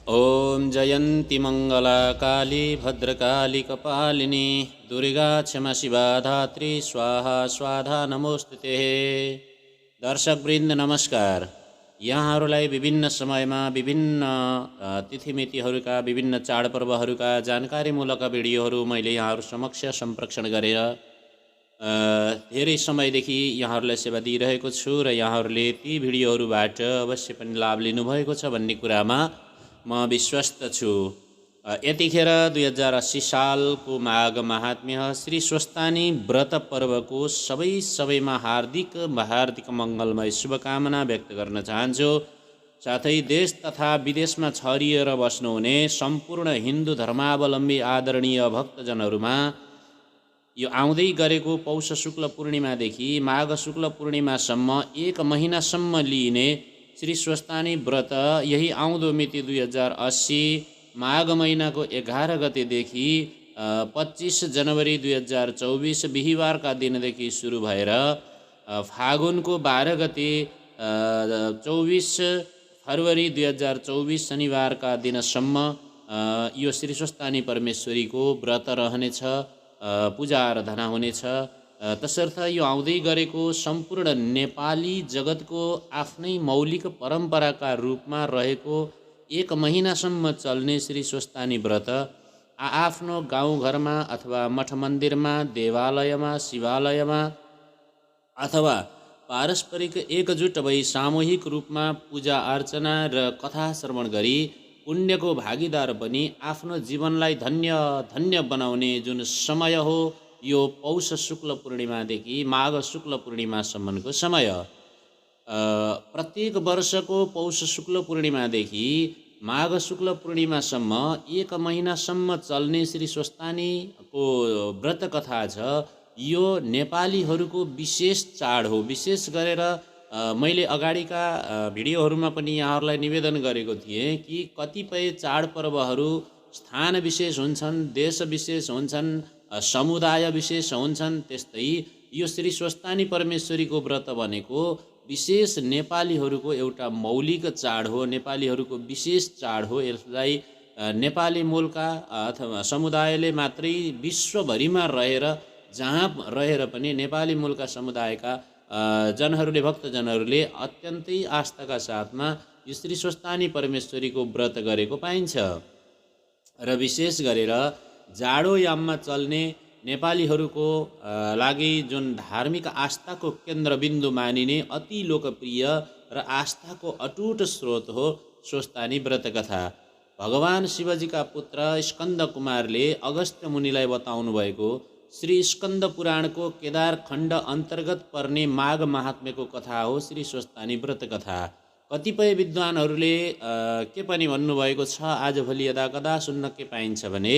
ॐ जयन्ती मङ्गला काली भद्रकाली कपालिनी दुर्गा क्षमा शिवा धात्री स्वाहा स्वाधा नमोस्तुते। दर्शकवृन्द नमस्कार। यहाँहरूलाई विभिन्न समयमा विभिन्न तिथिमितिहरूका विभिन्न चाडपर्वहरूका जानकारीमूलक भिडियोहरू मैले यहाँहरू समक्ष सम्प्रेषण गरेर धेरै समयदेखि यहाँहरूलाई सेवा दिइरहेको छु र यहाँहरूले ती भिडियोहरूबाट अवश्य पनि लाभ लिनुभएको छ भन्ने कुरामा म विश्वस्त छु। यतिखेर 2080 सालको माघ महात्म्य श्री स्वस्तानी व्रत पर्वको सबैमा हार्दिक मङ्गलमय शुभकामना व्यक्त गर्न चाहन्छु। साथै देश तथा विदेशमा छरिएर बस्नुहुने सम्पूर्ण हिन्दू धर्मावलम्बी आदरणीय भक्तजनहरूमा यो आउँदै गरेको पौष शुक्ल पूर्णिमादेखि माघ शुक्ल पूर्णिमासम्म एक महिनासम्म लिइने श्री स्वस्तानी व्रत यही आउँदो मिति 2080 माघ महिनाको 11 गतेदेखि 25 जनवरी 2024 बिहिबारका दिनदेखि सुरु भएर फागुनको 12 गते 24 फरवरी 2024 शनिबारका दिनसम्म यो श्री स्वस्तानी परमेश्वरीको व्रत रहनेछ, पूजा आराधना हुनेछ। तसर्थ यो आउँदै गरेको सम्पूर्ण नेपाली जगतको आफ्नै मौलिक परम्पराका रूपमा रहेको एक महिनासम्म चल्ने श्री स्वस्तानी व्रत आफ्नो गाउँघरमा अथवा मठ मन्दिरमा, देवालयमा, शिवालयमा अथवा पारस्परिक एकजुट भई सामूहिक रूपमा पूजा अर्चना र कथा श्रवण गरी पुण्यको भागीदार बनी आफ्नो जीवनलाई धन्य धन्य बनाउने जुन समय हो यो पौष शुक्ल पूर्णिमादेखि माघ शुक्ल पूर्णिमासम्मको समय। प्रत्येक वर्षको पौष शुक्ल पूर्णिमादेखि माघ शुक्ल पूर्णिमासम्म एक महिनासम्म चल्ने श्री स्वस्तानीको व्रत कथा छ। यो नेपालीहरूको विशेष चाड हो। विशेष गरेर मैले अगाडिका भिडियोहरूमा पनि यहाँहरूलाई निवेदन गरेको थिएँ कि कतिपय चाडपर्वहरू स्थान विशेष हुन्छन्, देश विशेष हुन्छन्, समुदाय विशेष हुन्छन्। त्यस्तै यो श्री स्वस्तानी परमेश्वरीको व्रत भनेको विशेष नेपालीहरूको एउटा मौलिक चाड हो, नेपालीहरूको विशेष चाड हो। यसलाई नेपाली मूलका अथवा समुदायले मात्रै विश्वभरिमा रहेर जहाँ रहेर पनि नेपाली मूलका समुदायका जनहरूले, भक्तजनहरूले अत्यन्तै आस्थाका साथमा यो श्री स्वस्तानी परमेश्वरीको व्रत गरेको पाइन्छ। र विशेष गरेर जाडोयाममा चल्ने नेपालीहरूको लागि जुन धार्मिक आस्थाको केन्द्रबिन्दु मानिने अति लोकप्रिय र आस्थाको अटुट स्रोत हो स्वस्तानी व्रत कथा। भगवान शिवजीका पुत्र स्कन्द कुमारले अगस्त्य मुनिलाई बताउनु भएको श्री स्कन्द पुराणको केदार खण्ड अन्तर्गत पर्ने माघ महात्म्यको कथा हो श्री स्वस्तानी व्रत कथा। कतिपय विद्वानहरूले के पनि भन्नुभएको छ, आजभोलि यदा कदा सुन्न के पाइन्छ भने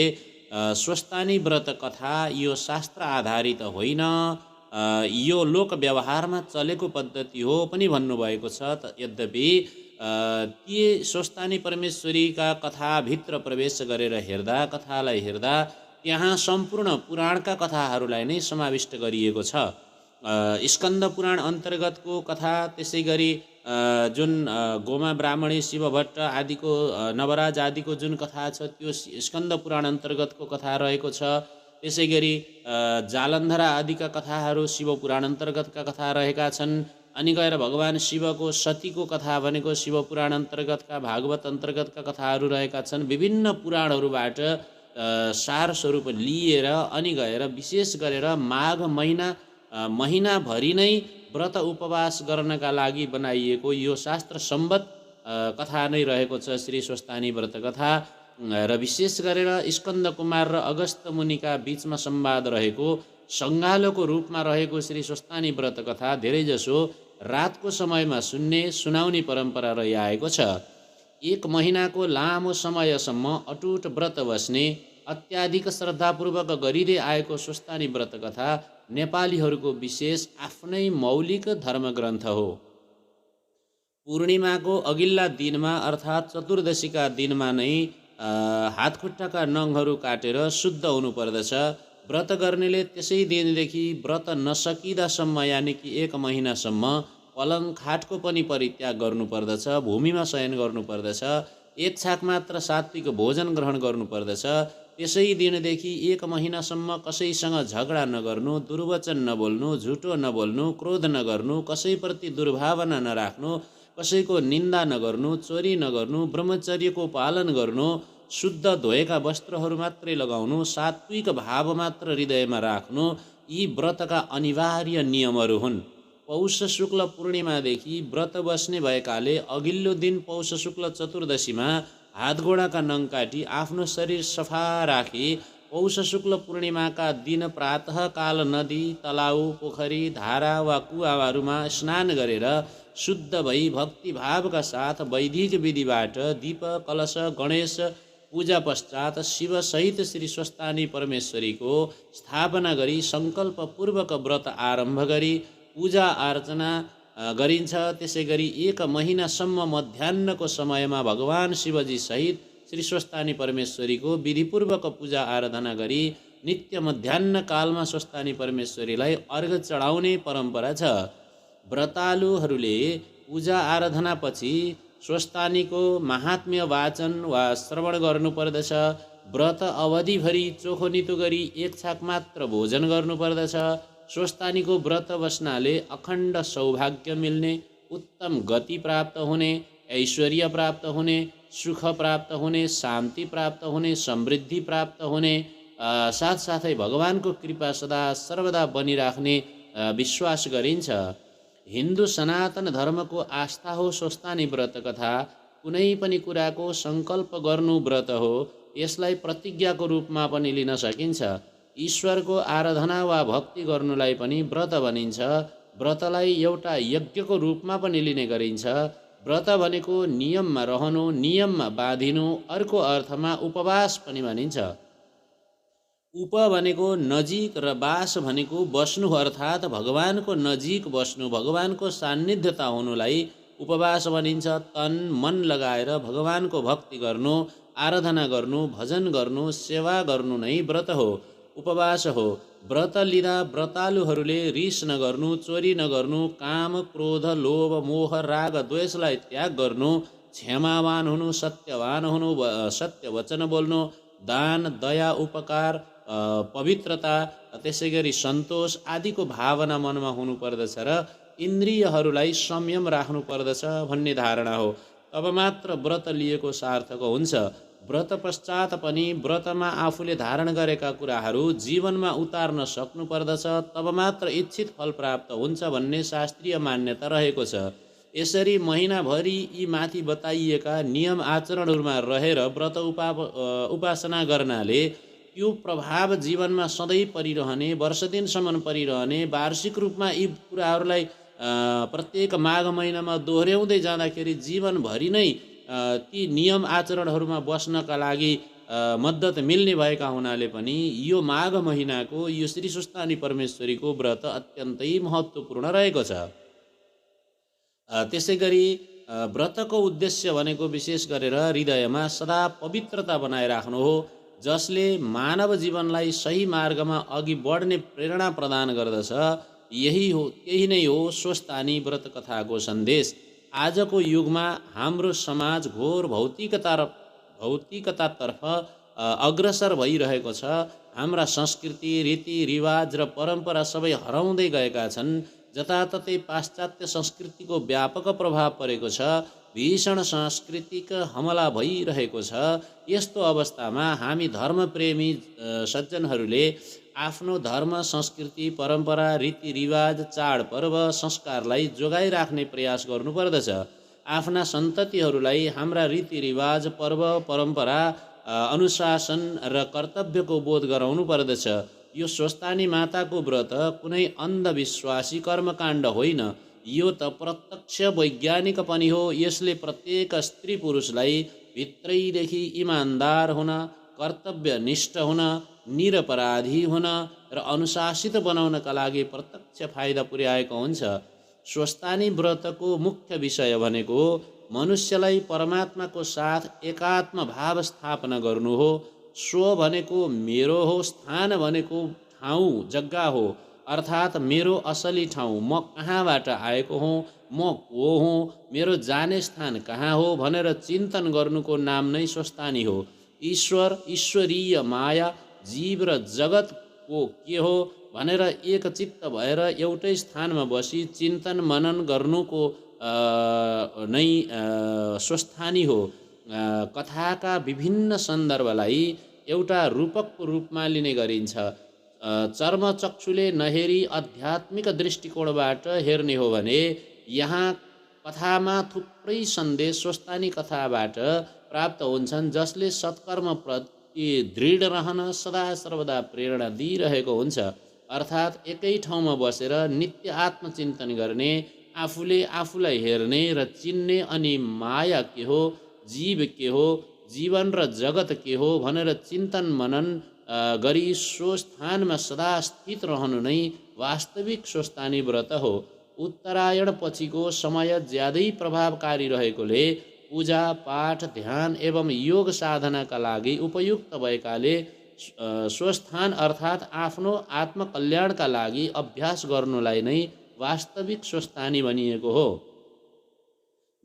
स्वस्तानी व्रत कथा यो शास्त्र आधारित होइन, यो लोक व्यवहारमा चलेको पद्धति हो पनि भन्नुभएको छ। यद्यपि ती स्वस्तानी परमेश्वरीका कथाभित्र प्रवेश गरेर हेर्दा, कथालाई हेर्दा त्यहाँ सम्पूर्ण पुराणका कथाहरूलाई नै समाविष्ट गरिएको छ। स्कन्द पुराण अन्तर्गतको कथा, त्यसै गरी जुन गोमा ब्राह्मणी, शिवभट्ट आदिको, नवराज आदिको जुन कथा छ त्यो स्कन्द पुराण अन्तर्गतको कथा रहेको छ। त्यसै गरी जालन्धरा आदिका कथाहरू शिवपुराण अन्तर्गतका कथा रहेका छन्। अनि गएर भगवान शिवको सतीको कथा भनेको शिवपुराण अन्तर्गतका, भागवत अन्तर्गतका कथाहरू रहेका छन्। विभिन्न पुराणहरूबाट सार स्वरूप लिएर अनि गएर विशेष गरेर माघ महिनाभरि नै व्रत उपवास गर्नका लागि बनाइएको यो शास्त्र सम्बद्ध कथा नै रहेको छ श्री स्वस्तानी व्रत कथा। र विशेष गरेर स्कन्द कुमार र अगस्त्य मुनिका बीचमा संवाद रहेको, सङ्गालोको रूपमा रहेको श्री स्वस्तानी व्रत कथा धेरैजसो रातको समयमा सुनाउने परम्परा रहिआएको छ। एक महिनाको लामो समयसम्म अटुट व्रत बस्ने, अत्याधिक श्रद्धापूर्वक गरिँदै आएको स्वस्तानी व्रत कथा नेपालीहरूको विशेष आफ्नै मौलिक धर्मग्रन्थ हो। पूर्णिमाको अघिल्ला दिनमा अर्थात् चतुर्दशीका दिनमा नै हातखुट्टाका नङहरू काटेर शुद्ध हुनुपर्दछ। व्रत गर्नेले त्यसै दिनदेखि व्रत नसकिदासम्म यानि कि एक महिनासम्म पलङ खाटको पनि परित्याग गर्नुपर्दछ, भूमिमा शयन गर्नुपर्दछ। एक छाक मात्र सात्विक भोजन ग्रहण गर्नुपर्दछ। त्यसै दिनदेखि 1 महिनासम्म कसैसँग झगडा नगर्नु, दुर्वचन नबोल्नु, झुटो नबोल्नु, क्रोध नगर्नु, कसैप्रति दुर्भावना नराख्नु, कसैको निन्दा नगर्नु, चोरी नगर्नु, ब्रह्मचर्यको पालन गर्नु, शुद्ध धोएका वस्त्रहरू मात्रै लगाउनु, सात्विक भाव मात्र हृदयमा राख्नु, यी व्रतका अनिवार्य नियमहरू हुन्। पौष शुक्ल पूर्णिमादेखि व्रत बस्ने भएकाले अघिल्लो दिन पौष शुक्ल चतुर्दशीमा हातगोडाका नङ काटी आफ्नो शरीर सफा राखी पौष शुक्ल पूर्णिमाका दिन प्रातःकाल नदी, तलाउ, पोखरी, धारा वा कुवाहरूमा स्नान गरेर शुद्ध भई भक्तिभावका साथ वैदिक विधिबाट दीप, कलश, गणेश पूजा पश्चात शिवसहित श्री स्वस्थानी परमेश्वरीको स्थापना गरी सङ्कल्पपूर्वक व्रत आरम्भ गरी पूजा अर्चना गरिन्छ। त्यसै गरी 1 महिनासम्म मध्याह्नको समयमा भगवान शिवजी सहित श्री स्वस्थानी परमेश्वरीको विधिपूर्वक पूजा आराधना गरी नित्य मध्याह्न कालमा स्वस्थानी परमेश्वरीलाई अर्घ चढाउने परम्परा छ। व्रतालुहरूले पूजा आराधनापछि स्वस्थानीको महात्म्य वाचन वा श्रवण गर्नुपर्दछ। व्रत अवधिभरि चोखो नितो गरी 1 छाक मात्र भोजन गर्नुपर्दछ। स्वस्थानीको व्रत बस्नाले अखण्ड सौभाग्य मिल्ने, उत्तम गति प्राप्त हुने, ऐश्वर्य प्राप्त हुने, सुख प्राप्त हुने, शान्ति प्राप्त हुने, समृद्धि प्राप्त हुने, साथसाथै भगवानको कृपा सदा सर्वदा बनिराख्ने विश्वास गरिन्छ। हिन्दू सनातन धर्मको आस्था हो स्वस्थानी व्रत कथा। कुनै पनि कुराको सङ्कल्प गर्नु व्रत हो। यसलाई प्रतिज्ञाको रूपमा पनि लिन सकिन्छ। ईश्वरको आराधना वा भक्ति गर्नुलाई पनि व्रत भनिन्छ। व्रतलाई एउटा यज्ञको रूपमा पनि लिने गरिन्छ। व्रत भनेको नियममा रहनु, नियममा बाँधिनु। अर्को अर्थमा उपवास पनि भनिन्छ। उप भनेको नजिक र वास भनेको बस्नु, अर्थात् भगवानको नजिक बस्नु, भगवानको सान्निध्यता हुनुलाई उपवास भनिन्छ। तन मन लगाएर भगवानको भक्ति गर्नु, आराधना गर्नु, भजन गर्नु, सेवा गर्नु नै व्रत हो, उपवास हो। व्रत लिँदा व्रतालुहरूले रिस नगर्नु, चोरी नगर्नु, काम, क्रोध, लोभ, मोह, राग, द्वेषलाई त्याग गर्नु, क्षमावान हुनु, सत्यवान हुनु, सत्य वचन बोल्नु, दान, दया, उपकार, पवित्रता, त्यसै गरी सन्तोष आदिको भावना मनमा हुनुपर्दछ र इन्द्रियहरूलाई संयम राख्नुपर्दछ भन्ने धारणा हो। तब मात्र व्रत लिएको सार्थक हुन्छ। व्रत पश्चात पनि व्रतमा आफूले धारण गरेका कुराहरू जीवनमा उतार्न सक्नुपर्दछ। तब मात्र इच्छित फल प्राप्त हुन्छ भन्ने शास्त्रीय मान्यता रहेको छ। यसरी महिनाभरि यी माथि बताइएका नियम आचरणहरूमा रहेर व्रत उपासना गर्नाले यो प्रभाव जीवनमा सधैँ परिरहने, वर्ष दिनसम्म परिरहने, वार्षिक रूपमा यी कुराहरूलाई प्रत्येक माघ महिनामा दोहोऱ्याउँदै जाँदाखेरि जीवनभरि नै ती नियम आचरणहरूमा बस्नका लागि मद्दत मिल्ने भएका हुनाले पनि यो माघ महिनाको यो श्री स्वस्थानी परमेश्वरीको व्रत अत्यन्तै महत्त्वपूर्ण रहेको छ। त्यसै गरी व्रतको उद्देश्य भनेको विशेष गरेर हृदयमा सदा पवित्रता बनाइराख्नु हो, जसले मानव जीवनलाई सही मार्गमा अघि बढ्ने प्रेरणा प्रदान गर्दछ। यही नै हो स्वस्थानी व्रत कथाको सन्देश। आजको युगमा हाम्रो समाज घोर भौतिकतातर्फ अग्रसर भइरहेको छ। हाम्रा संस्कृति, रीतिरिवाज र परम्परा सबै हराउँदै गएका छन्। जताततै पाश्चात्य संस्कृतिको व्यापक प्रभाव परेको छ। भीषण सांस्कृतिक हमला भइरहेको छ। यस्तो अवस्थामा हामी धर्मप्रेमी सज्जनहरूले आफ्नो धर्म, संस्कृति, परम्परा, रीतिरिवाज, चाडपर्व, संस्कारलाई जोगाइराख्ने प्रयास गर्नुपर्दछ। आफ्ना सन्ततिहरूलाई हाम्रा रीतिरिवाज, पर्व, परम्परा, अनुशासन र कर्तव्यको बोध गराउनु पर्दछ। यो स्वस्थानी माताको व्रत कुनै अन्धविश्वासी कर्मकाण्ड होइन, यो त प्रत्यक्ष वैज्ञानिक पनि हो। यसले प्रत्येक स्त्री पुरुषलाई भित्रैदेखि इमान्दार हुन, कर्तव्यनिष्ठ हुन, निरपराधी हुन र अनुशासित बनाउनका लागि प्रत्यक्ष फाइदा पुर्याएको हुन्छ। स्वस्थानी व्रतको मुख्य विषय भनेको मनुष्यलाई परमात्माको साथ एकात्म भाव स्थापना गर्नु हो। स्व भनेको मेरो हो, स्थान भनेको ठाउँ, जग्गा हो, अर्थात् मेरो असली ठाउँ, म कहाँबाट आएको हुँ, म को हुँ, मेरो जाने स्थान कहाँ हो भनेर चिन्तन गर्नुको नाम नै स्वस्थानी हो। ईश्वर, ईश्वरीय माया, जीव र जगतको के हो भनेर एकचित्त भएर एउटै स्थानमा बसी चिन्तन मनन गर्नुको नै स्वस्थानी हो। कथाका विभिन्न सन्दर्भलाई एउटा रूपकको रूपमा लिने गरिन्छ। चर्मचक्षुले नहेरी आध्यात्मिक दृष्टिकोणबाट हेर्ने हो भने यहाँ कथामा थुप्रै सन्देश स्वस्थानी कथाबाट प्राप्त हुन्छन्, जसले सत्कर्मप्रति दृढ रहन सदा सर्वदा प्रेरणा दिइरहेको हुन्छ। अर्थात् एकै ठाउँमा बसेर नित्य आत्मचिन्तन गर्ने, आफूले आफूलाई हेर्ने र चिन्ने, अनि माया के हो, जीव के हो, जीवन र जगत के हो भनेर चिन्तन मनन गरी सो स्थानमा सदा स्थित रहनु नै वास्तविक स्वस्थानी व्रत हो। उत्तरायण पछिको समय ज्यादै प्रभावकारी रहेकोले पूजा पाठ ध्यान एवं योग साधनाका लागि उपयुक्त भएकाले स्वस्थान अर्थात् आफ्नो आत्मकल्याणका लागि अभ्यास गर्नुलाई नै वास्तविक स्वस्थानी भनिएको हो।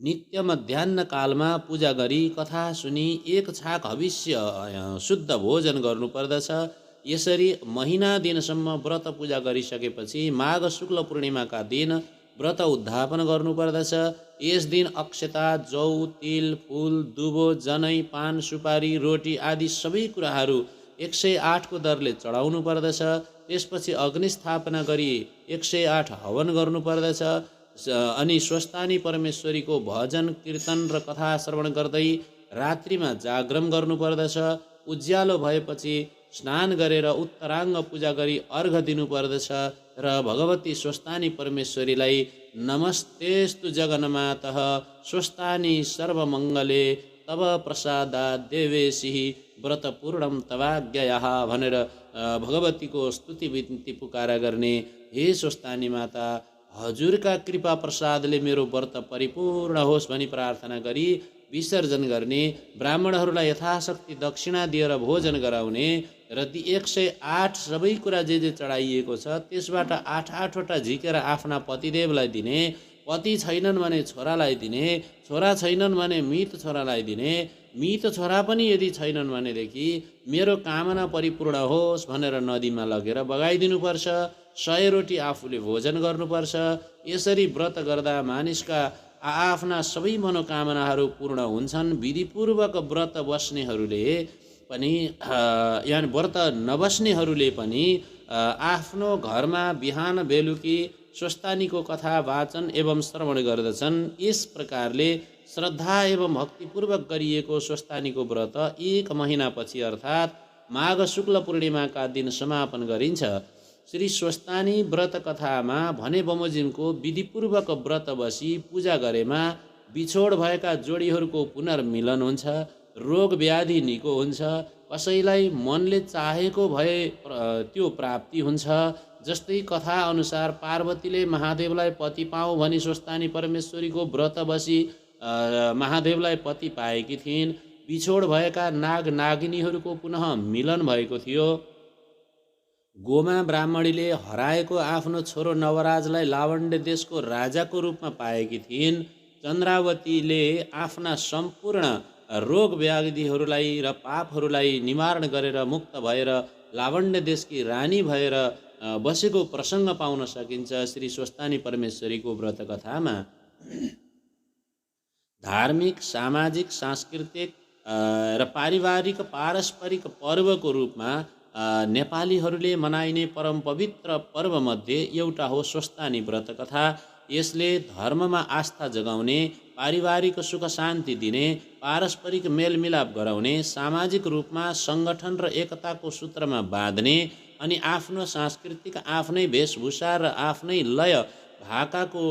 नित्य मध्याह्न कालमा पूजा गरी कथा सुनी एक छाक हविष्य शुद्ध भोजन गर्नुपर्दछ। यसरी महिना दिनसम्म व्रत पूजा गरिसकेपछि माघ शुक्ल पूर्णिमाका दिन व्रत उद्धापन गर्नुपर्दछ। यस दिन अक्षता, जौ, तिल, फूल, दुबो, जनै, पान, सुपारी, रोटी आदि सबै कुराहरू 108 को दरले चढाउनु पर्दछ। त्यसपछि अग्निस्थापना गरी 108 हवन गर्नुपर्दछ। अनि स्वस्थानी परमेश्वरीको भजन कीर्तन र कथा श्रवण गर्दै रात्रिमा जागरण गर्नुपर्दछ। उज्यालो भएपछि स्नान गरेर उत्तराङ्ग पूजा गरी अर्घ दिनुपर्दछ र भगवती स्वस्थानी परमेश्वरीलाई नमस्तेस्तु जगन्मातः स्वस्थानी सर्वमङ्गले तव प्रसादात् देवेशी व्रत पूर्णम तवाज्ञया भनेर भगवतीको स्तुति बिन्ती पुकारा गर्ने। हे स्वस्थानी माता, हजुरका कृपा प्रसादले मेरो व्रत परिपूर्ण होस् भनी प्रार्थना गरी विसर्जन गर्ने। ब्राह्मणहरूलाई यथाशक्ति दक्षिणा दिएर भोजन गराउने र ती 108 सबै कुरा जे चढाइएको छ त्यसबाट 8-8 वटा झिकेर आफ्ना पतिदेवलाई दिने, पति छैनन् भने छोरालाई दिने, छोरा छैनन् भने मृत छोरालाई दिने, मृत छोरा पनि यदि छैनन् भनेदेखि मेरो कामना परिपूर्ण होस् भनेर नदीमा लगेर बगाइदिनुपर्छ। 100 रोटी आफूले भोजन गर्नुपर्छ। यसरी व्रत गर्दा मानिसका आफ्ना सबै मनोकामनाहरू पूर्ण हुन्छन्। विधिपूर्वक व्रत बस्नेहरूले पनि यानि व्रत नबस्नेहरूले पनि आफ्नो घरमा बिहान बेलुकी स्वस्थानीको कथा वाचन एवं श्रवण गर्दछन्। यस प्रकारले श्रद्धा एवं भक्तिपूर्वक गरिएको स्वस्थानीको व्रत 1 महिनापछि अर्थात् माघ शुक्ल पूर्णिमाका दिन समापन गरिन्छ। श्री स्वस्थानी व्रत कथामा भने बमोजिमको विधिपूर्वक व्रत बसी पूजा गरेमा बिछोड भएका जोडीहरूको पुनर्मिलन हुन्छ, रोग व्याधि निको हुन्छ, कसैलाई मनले चाहेको भए त्यो प्राप्ति हुन्छ। जस्तै कथा अनुसार पार्वतीले महादेवलाई पति पाऊ भनी स्वस्थानी परमेश्वरीको व्रत बसी महादेवलाई पति पाएकी थिइन्। बिछोड भएका नाग नागिनीहरूको पुनः मिलन भएको थियो। गोमा ब्राह्मणीले हराएको आफ्नो छोरो नवराजलाई लावण्य देशको राजाको रूपमा पाएकी थिइन्। चन्द्रावतीले आफ्ना सम्पूर्ण रोग व्याधिहरूलाई र पापहरूलाई निवारण गरेर मुक्त भएर लावण्य देशकी रानी भएर बसेको प्रसङ्ग पाउन सकिन्छ श्री स्वस्थानी परमेश्वरीको व्रत कथामा। धार्मिक, सामाजिक, सांस्कृतिक र पारिवारिक पारस्परिक पर्वको रूपमा नेपालीहरूले मनाइने परम पवित्र पर्वमध्ये एउटा हो स्वस्थानी व्रत कथा। यसले धर्ममा आस्था जगाउने, पारिवारिक सुख शान्ति दिने, पारस्परिक मेलमिलाप गराउने, सामाजिक रूपमा सङ्गठन र एकताको सूत्रमा बाँध्ने, अनि आफ्नो सांस्कृतिक आफ्नै वेशभूषा र आफ्नै लय भाकाको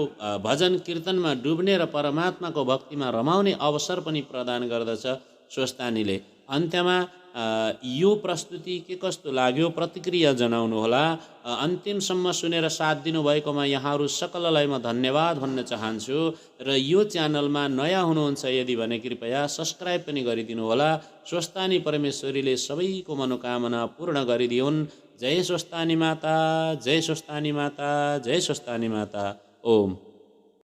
भजन कीर्तनमा डुब्ने र परमात्माको भक्तिमा रमाउने अवसर पनि प्रदान गर्दछ स्वस्थानीले। अन्त्यमा यो प्रस्तुति के कस्तो लाग्यो प्रतिक्रिया जनाउनुहोला। अन्तिमसम्म सुनेर साथ दिनुभएकोमा यहाँहरू सकललाई म धन्यवाद भन्न चाहन्छु र यो च्यानलमा नयाँ हुनुहुन्छ यदि भने कृपया सब्स्क्राइब पनि गरिदिनुहोला। स्वस्थानी परमेश्वरीले सबैको मनोकामना पूर्ण गरिदिउन्। जय स्वस्थानी माता, जय स्वस्थानी माता, जय स्वस्थानी माता। ओम।